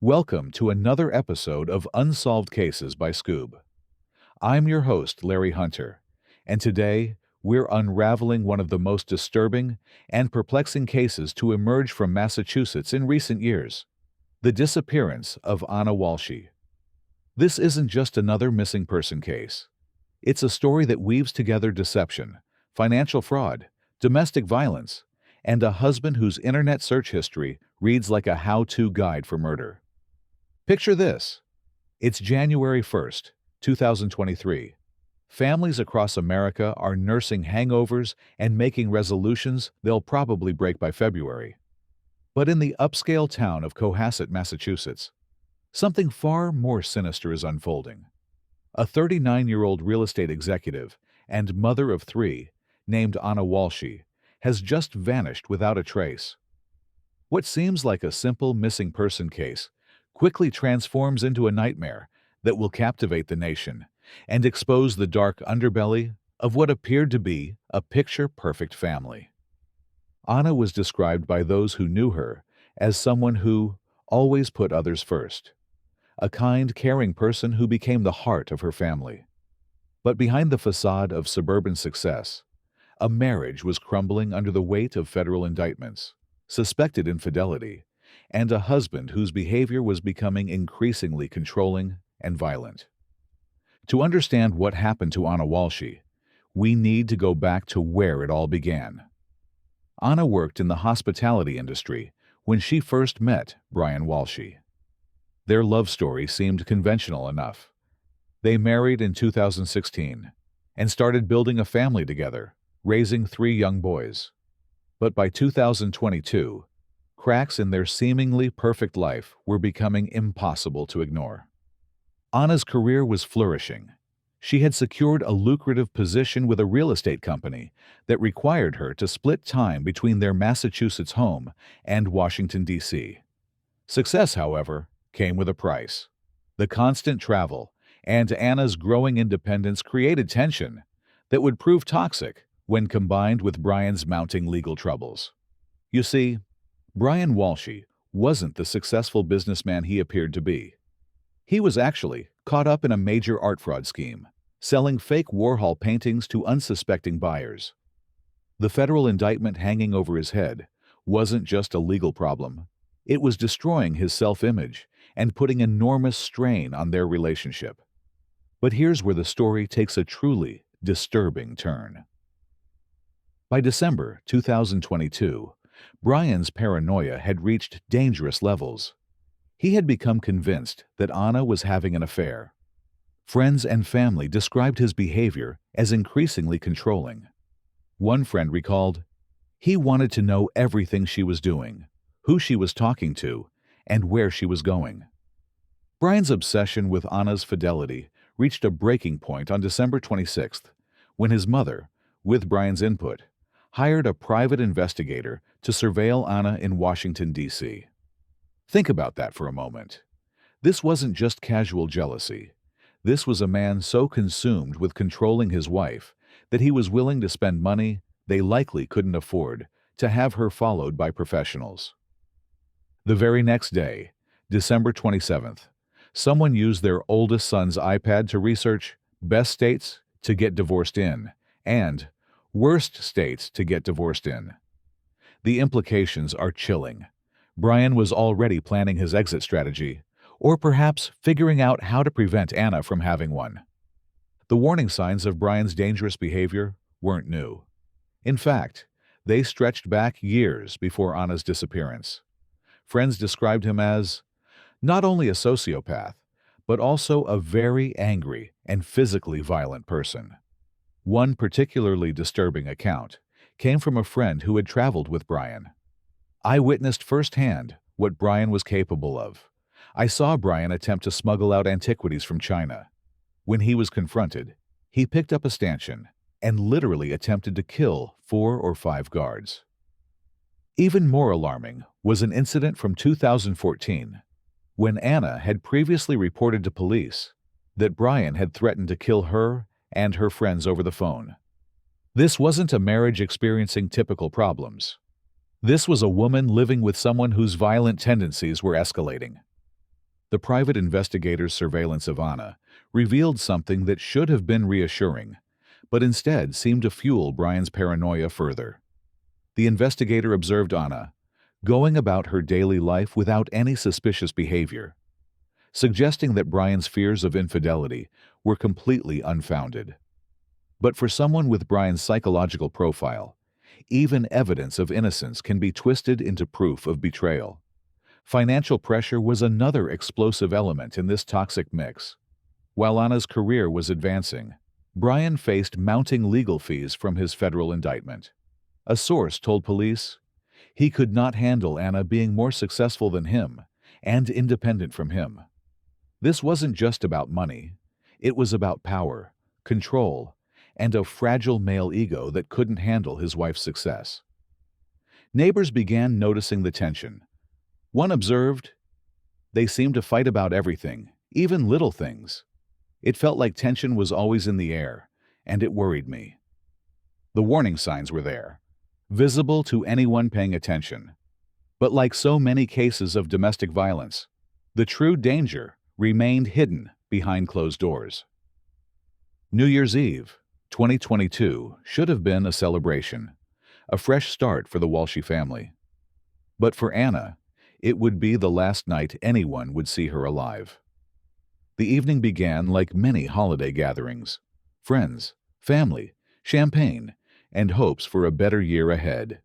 Welcome to another episode of Unsolved Cases by Scoob. I'm your host, Larry Hunter, and today we're unraveling one of the most disturbing and perplexing cases to emerge from Massachusetts in recent years, the disappearance of Ana Walshe. This isn't just another missing person case. It's a story that weaves together deception, financial fraud, domestic violence, and a husband whose internet search history reads like a how-to guide for murder. Picture this. It's January 1st, 2023. Families across America are nursing hangovers and making resolutions they'll probably break by February. But in the upscale town of Cohasset, Massachusetts, something far more sinister is unfolding. A 39-year-old real estate executive and mother of three, named Ana Walshe, has just vanished without a trace. What seems like a simple missing person case quickly transforms into a nightmare that will captivate the nation and expose the dark underbelly of what appeared to be a picture-perfect family. Ana was described by those who knew her as someone who always put others first, a kind, caring person who became the heart of her family. But behind the facade of suburban success, a marriage was crumbling under the weight of federal indictments, suspected infidelity, and a husband whose behavior was becoming increasingly controlling and violent. To understand what happened to Ana Walshe, we need to go back to where it all began. Ana worked in the hospitality industry when she first met Brian Walshe. Their love story seemed conventional enough. They married in 2016 and started building a family together, raising three young boys. But by 2022, cracks in their seemingly perfect life were becoming impossible to ignore. Ana's career was flourishing. She had secured a lucrative position with a real estate company that required her to split time between their Massachusetts home and Washington, D.C. Success, however, came with a price. The constant travel and Ana's growing independence created tension that would prove toxic when combined with Brian's mounting legal troubles. You see, Brian Walshe wasn't the successful businessman he appeared to be. He was actually caught up in a major art fraud scheme, selling fake Warhol paintings to unsuspecting buyers. The federal indictment hanging over his head wasn't just a legal problem. It was destroying his self-image and putting enormous strain on their relationship. But here's where the story takes a truly disturbing turn. By December 2022, Brian's paranoia had reached dangerous levels. He had become convinced that Ana was having an affair. Friends and family described his behavior as increasingly controlling. One friend recalled, he wanted to know everything she was doing, who she was talking to, and where she was going. Brian's obsession with Ana's fidelity reached a breaking point on December 26th, when his mother, with Brian's input, hired a private investigator to surveil Ana in Washington, D.C. Think about that for a moment. This wasn't just casual jealousy. This was a man so consumed with controlling his wife that he was willing to spend money they likely couldn't afford to have her followed by professionals. The very next day, December 27th, someone used their oldest son's iPad to research best states to get divorced in and worst states to get divorced in. The implications are chilling. Brian was already planning his exit strategy, or perhaps figuring out how to prevent Ana from having one. The warning signs of Brian's dangerous behavior weren't new. In fact, they stretched back years before Ana's disappearance. Friends described him as not only a sociopath, but also a very angry and physically violent person. One particularly disturbing account came from a friend who had traveled with Brian. I witnessed firsthand what Brian was capable of. I saw Brian attempt to smuggle out antiquities from China. When he was confronted, he picked up a stanchion and literally attempted to kill 4 or 5 guards. Even more alarming was an incident from 2014, when Ana had previously reported to police that Brian had threatened to kill her and her friends over the phone. This wasn't a marriage experiencing typical problems. This was a woman living with someone whose violent tendencies were escalating. The private investigator's surveillance of Ana revealed something that should have been reassuring, but instead seemed to fuel Brian's paranoia further. The investigator observed Ana going about her daily life without any suspicious behavior, suggesting that Brian's fears of infidelity were completely unfounded. But for someone with Brian's psychological profile, even evidence of innocence can be twisted into proof of betrayal. Financial pressure was another explosive element in this toxic mix. While Ana's career was advancing, Brian faced mounting legal fees from his federal indictment. A source told police he could not handle Ana being more successful than him and independent from him. This wasn't just about money. It was about power, control, and a fragile male ego that couldn't handle his wife's success. Neighbors began noticing the tension. One observed, "They seemed to fight about everything, even little things. It felt like tension was always in the air, and it worried me." The warning signs were there, visible to anyone paying attention. But like so many cases of domestic violence, the true danger remained hidden behind closed doors. New Year's Eve, 2022, should have been a celebration, a fresh start for the Walshe family. But for Ana, it would be the last night anyone would see her alive. The evening began like many holiday gatherings: friends, family, champagne, and hopes for a better year ahead.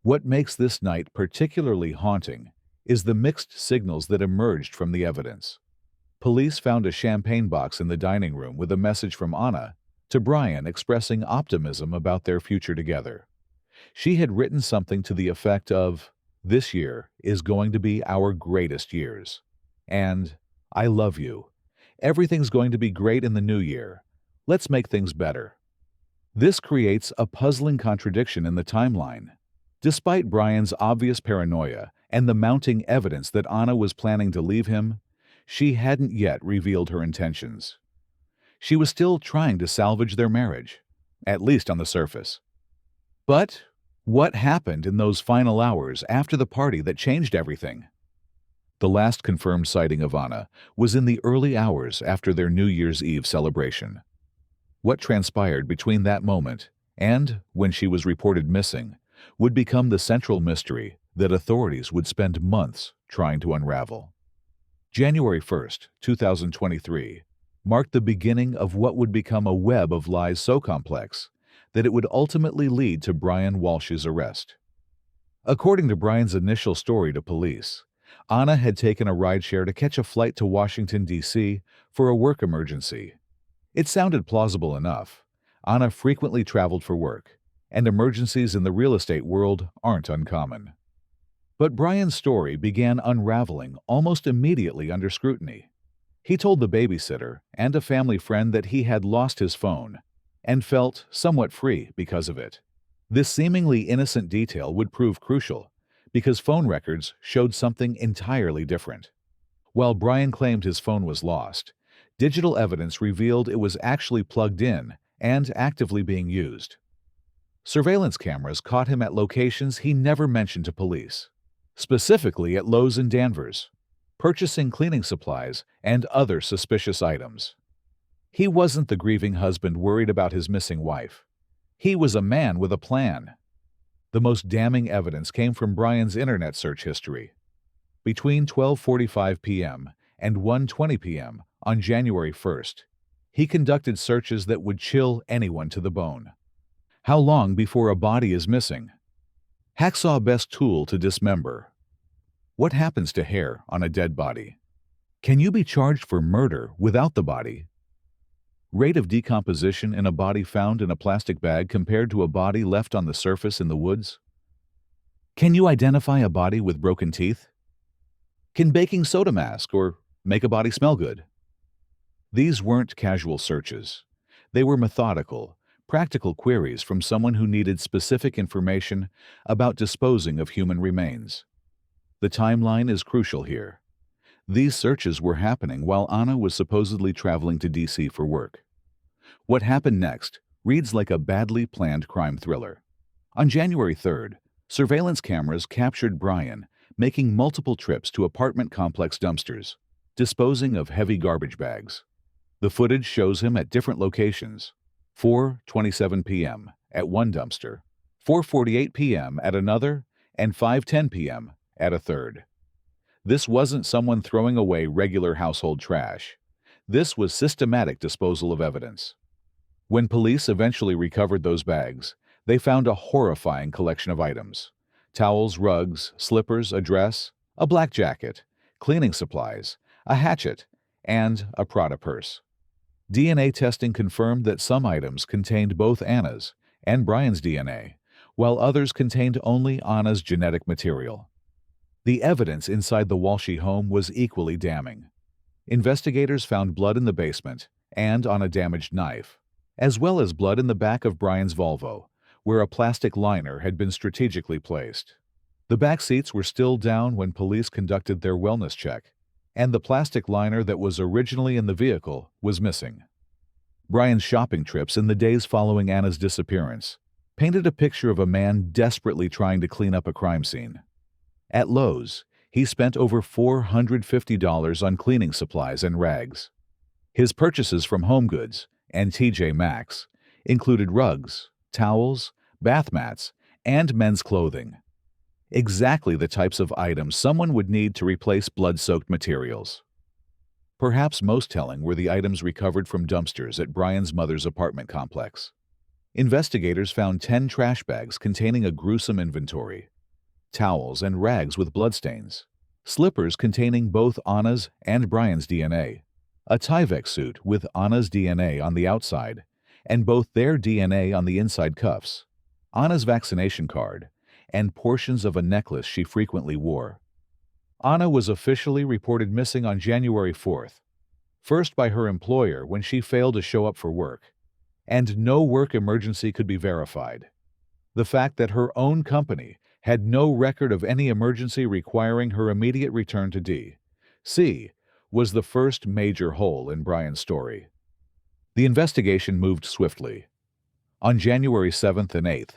What makes this night particularly haunting is the mixed signals that emerged from the evidence. Police found a champagne box in the dining room with a message from Ana to Brian expressing optimism about their future together. She had written something to the effect of, "This year is going to be our greatest years," and "I love you. Everything's going to be great in the new year. Let's make things better." This creates a puzzling contradiction in the timeline. Despite Brian's obvious paranoia and the mounting evidence that Ana was planning to leave him, she hadn't yet revealed her intentions. She was still trying to salvage their marriage, at least on the surface. But what happened in those final hours after the party that changed everything? The last confirmed sighting of Ana was in the early hours after their New Year's Eve celebration. What transpired between that moment and when she was reported missing would become the central mystery that authorities would spend months trying to unravel. January 1st, 2023, marked the beginning of what would become a web of lies so complex that it would ultimately lead to Brian Walshe's arrest. According to Brian's initial story to police, Ana had taken a rideshare to catch a flight to Washington, D.C. for a work emergency. It sounded plausible enough. Ana frequently traveled for work, and emergencies in the real estate world aren't uncommon. But Brian's story began unraveling almost immediately under scrutiny. He told the babysitter and a family friend that he had lost his phone and felt somewhat free because of it. This seemingly innocent detail would prove crucial because phone records showed something entirely different. While Brian claimed his phone was lost, digital evidence revealed it was actually plugged in and actively being used. Surveillance cameras caught him at locations he never mentioned to police, specifically at Lowe's in Danvers, purchasing cleaning supplies and other suspicious items. He wasn't the grieving husband worried about his missing wife. He was a man with a plan. The most damning evidence came from Brian's internet search history. Between 12:45 p.m. and 1:20 p.m. on January 1st, he conducted searches that would chill anyone to the bone. How long before a body is missing? Hacksaw best tool to dismember. What happens to hair on a dead body? Can you be charged for murder without the body? Rate of decomposition in a body found in a plastic bag compared to a body left on the surface in the woods? Can you identify a body with broken teeth? Can baking soda mask or make a body smell good? These weren't casual searches. They were methodical, practical queries from someone who needed specific information about disposing of human remains. The timeline is crucial here. These searches were happening while Ana was supposedly traveling to D.C. for work. What happened next reads like a badly planned crime thriller. On January 3rd, surveillance cameras captured Brian making multiple trips to apartment complex dumpsters, disposing of heavy garbage bags. The footage shows him at different locations: 4:27 p.m. at one dumpster, 4:48 p.m. at another, and 5:10 p.m. at a third. This wasn't someone throwing away regular household trash. This was systematic disposal of evidence. When police eventually recovered those bags, they found a horrifying collection of items: towels, rugs, slippers, a dress, a black jacket, cleaning supplies, a hatchet, and a Prada purse. DNA testing confirmed that some items contained both Ana's and Brian's DNA, while others contained only Ana's genetic material. The evidence inside the Walshe home was equally damning. Investigators found blood in the basement and on a damaged knife, as well as blood in the back of Brian's Volvo, where a plastic liner had been strategically placed. The back seats were still down when police conducted their wellness check, and the plastic liner that was originally in the vehicle was missing. Brian's shopping trips in the days following Ana's disappearance painted a picture of a man desperately trying to clean up a crime scene. At Lowe's, he spent over $450 on cleaning supplies and rags. His purchases from HomeGoods and TJ Maxx included rugs, towels, bath mats, and men's clothing. Exactly the types of items someone would need to replace blood-soaked materials. Perhaps most telling were the items recovered from dumpsters at Brian's mother's apartment complex. Investigators found 10 trash bags containing a gruesome inventory: towels and rags with bloodstains, slippers containing both Ana's and Brian's DNA, a Tyvek suit with Ana's DNA on the outside and both their DNA on the inside cuffs, Ana's vaccination card, and portions of a necklace she frequently wore. Ana was officially reported missing on January 4th, first by her employer when she failed to show up for work, and no work emergency could be verified. The fact that her own company had no record of any emergency requiring her immediate return to D.C. was the first major hole in Brian's story. The investigation moved swiftly. On January 7th and 8th,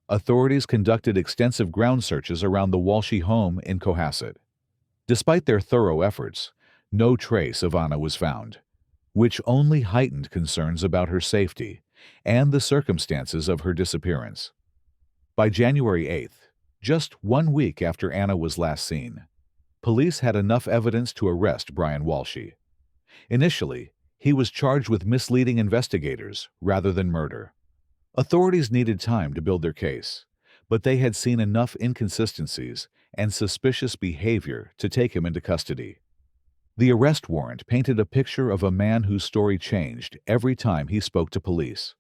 authorities conducted extensive ground searches around the Walshe home in Cohasset. Despite their thorough efforts, no trace of Ana was found, which only heightened concerns about her safety and the circumstances of her disappearance. By January 8th, just 1 week after Ana was last seen, police had enough evidence to arrest Brian Walshe. Initially, he was charged with misleading investigators rather than murder. Authorities needed time to build their case, but they had seen enough inconsistencies and suspicious behavior to take him into custody. The arrest warrant painted a picture of a man whose story changed every time he spoke to police.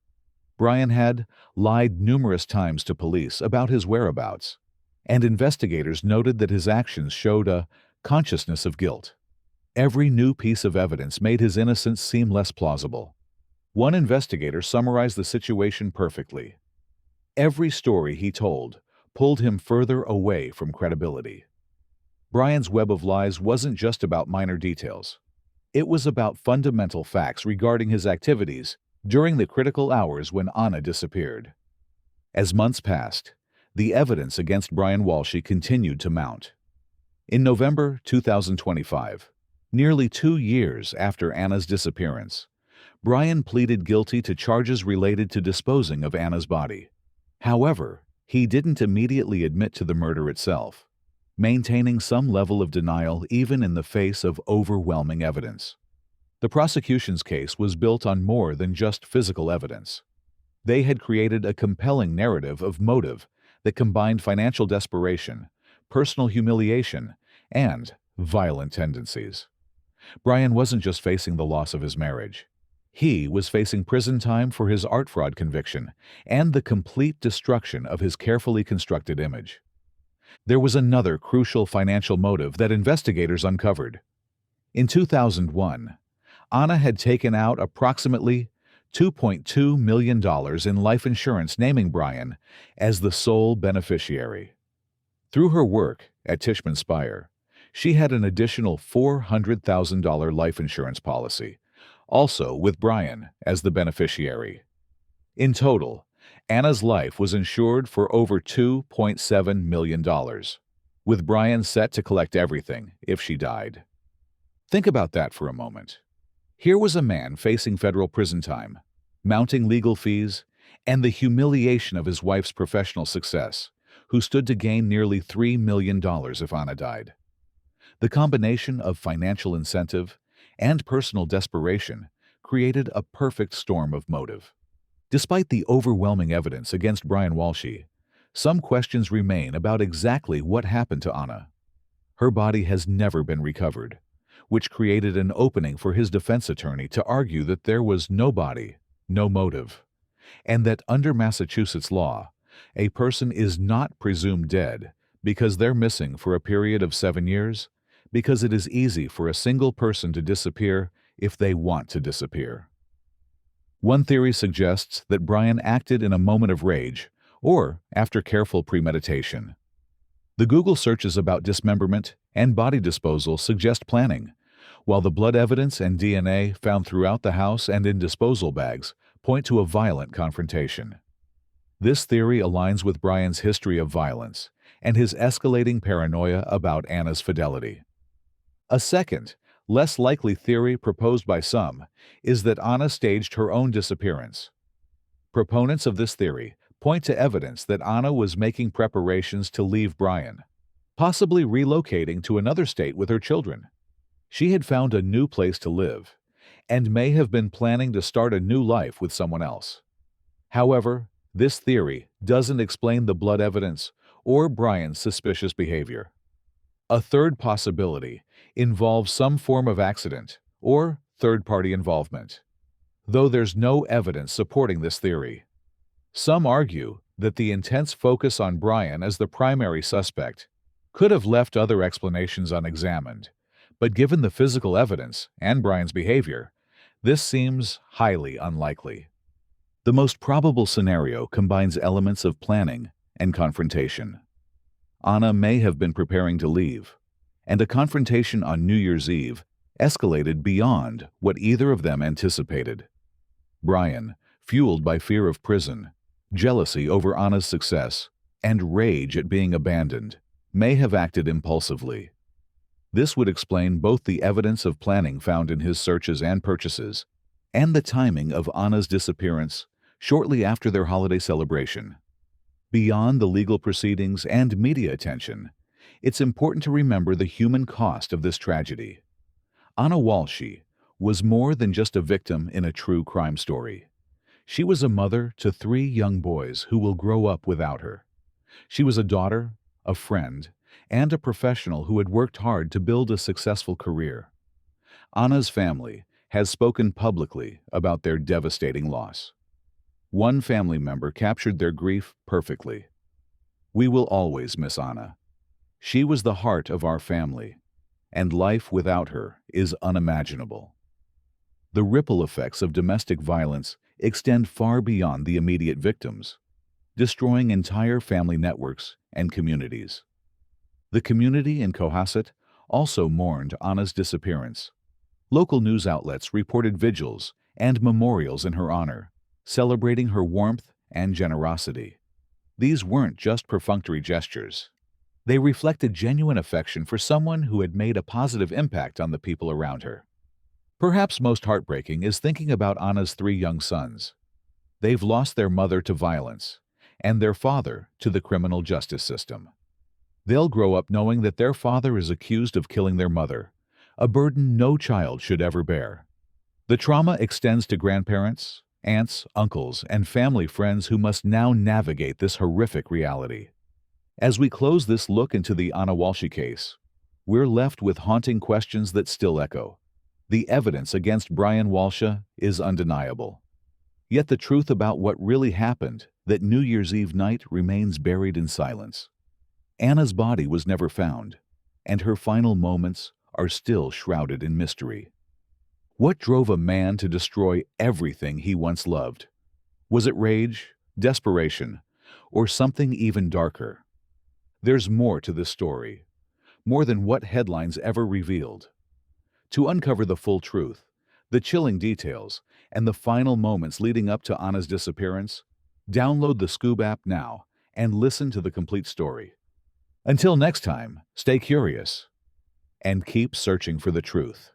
Brian had lied numerous times to police about his whereabouts, and investigators noted that his actions showed a consciousness of guilt. Every new piece of evidence made his innocence seem less plausible. One investigator summarized the situation perfectly. Every story he told pulled him further away from credibility. Brian's web of lies wasn't just about minor details. It was about fundamental facts regarding his activities during the critical hours when Ana disappeared. As months passed, the evidence against Brian Walshe continued to mount. In November 2025, nearly 2 years after Ana's disappearance, Brian pleaded guilty to charges related to disposing of Ana's body. However, he didn't immediately admit to the murder itself, maintaining some level of denial even in the face of overwhelming evidence. The prosecution's case was built on more than just physical evidence. They had created a compelling narrative of motive that combined financial desperation, personal humiliation, and violent tendencies. Brian wasn't just facing the loss of his marriage. He was facing prison time for his art fraud conviction and the complete destruction of his carefully constructed image. There was another crucial financial motive that investigators uncovered. In 2001, Ana had taken out approximately $2.2 million in life insurance, naming Brian as the sole beneficiary. Through her work at Tishman Speyer, she had an additional $400,000 life insurance policy, also with Brian as the beneficiary. In total, Ana's life was insured for over $2.7 million, with Brian set to collect everything if she died. Think about that for a moment. Here was a man facing federal prison time, mounting legal fees, and the humiliation of his wife's professional success, who stood to gain nearly $3 million if Ana died. The combination of financial incentive and personal desperation created a perfect storm of motive. Despite the overwhelming evidence against Brian Walshe, some questions remain about exactly what happened to Ana. Her body has never been recovered, which created an opening for his defense attorney to argue that there was no body, no motive, and that under Massachusetts law, a person is not presumed dead because they're missing for a period of 7 years, because it is easy for a single person to disappear if they want to disappear. One theory suggests that Brian acted in a moment of rage or after careful premeditation. The Google searches about dismemberment and body disposal suggest planning, while the blood evidence and DNA found throughout the house and in disposal bags point to a violent confrontation. This theory aligns with Brian's history of violence and his escalating paranoia about Ana's fidelity. A second, less likely theory proposed by some is that Ana staged her own disappearance. Proponents of this theory point to evidence that Ana was making preparations to leave Brian, possibly relocating to another state with her children. She had found a new place to live and may have been planning to start a new life with someone else. However, this theory doesn't explain the blood evidence or Brian's suspicious behavior. A third possibility involves some form of accident or third-party involvement, though there's no evidence supporting this theory. Some argue that the intense focus on Brian as the primary suspect could have left other explanations unexamined, but given the physical evidence and Brian's behavior, this seems highly unlikely. The most probable scenario combines elements of planning and confrontation. Ana may have been preparing to leave, and a confrontation on New Year's Eve escalated beyond what either of them anticipated. Brian, fueled by fear of prison, jealousy over Ana's success, and rage at being abandoned, may have acted impulsively. This would explain both the evidence of planning found in his searches and purchases, and the timing of Ana's disappearance shortly after their holiday celebration. Beyond the legal proceedings and media attention, it's important to remember the human cost of this tragedy. Ana Walshe was more than just a victim in a true crime story. She was a mother to 3 young boys who will grow up without her. She was a daughter, a friend, and a professional who had worked hard to build a successful career. Ana's family has spoken publicly about their devastating loss. One family member captured their grief perfectly. "We will always miss Ana. She was the heart of our family, and life without her is unimaginable." The ripple effects of domestic violence extend far beyond the immediate victims, destroying entire family networks and communities. The community in Cohasset also mourned Ana's disappearance. Local news outlets reported vigils and memorials in her honor, celebrating her warmth and generosity. These weren't just perfunctory gestures. They reflected genuine affection for someone who had made a positive impact on the people around her. Perhaps most heartbreaking is thinking about Ana's 3 young sons. They've lost their mother to violence and their father to the criminal justice system. They'll grow up knowing that their father is accused of killing their mother, a burden no child should ever bear. The trauma extends to grandparents, aunts, uncles, and family friends who must now navigate this horrific reality. As we close this look into the Ana Walshe case, we're left with haunting questions that still echo. The evidence against Brian Walshe is undeniable. Yet the truth about what really happened that New Year's Eve night remains buried in silence. Ana's body was never found, and her final moments are still shrouded in mystery. What drove a man to destroy everything he once loved? Was it rage, desperation, or something even darker? There's more to this story, more than what headlines ever revealed. To uncover the full truth, the chilling details, and the final moments leading up to Ana's disappearance, download the Scoob app now and listen to the complete story. Until next time, stay curious and keep searching for the truth.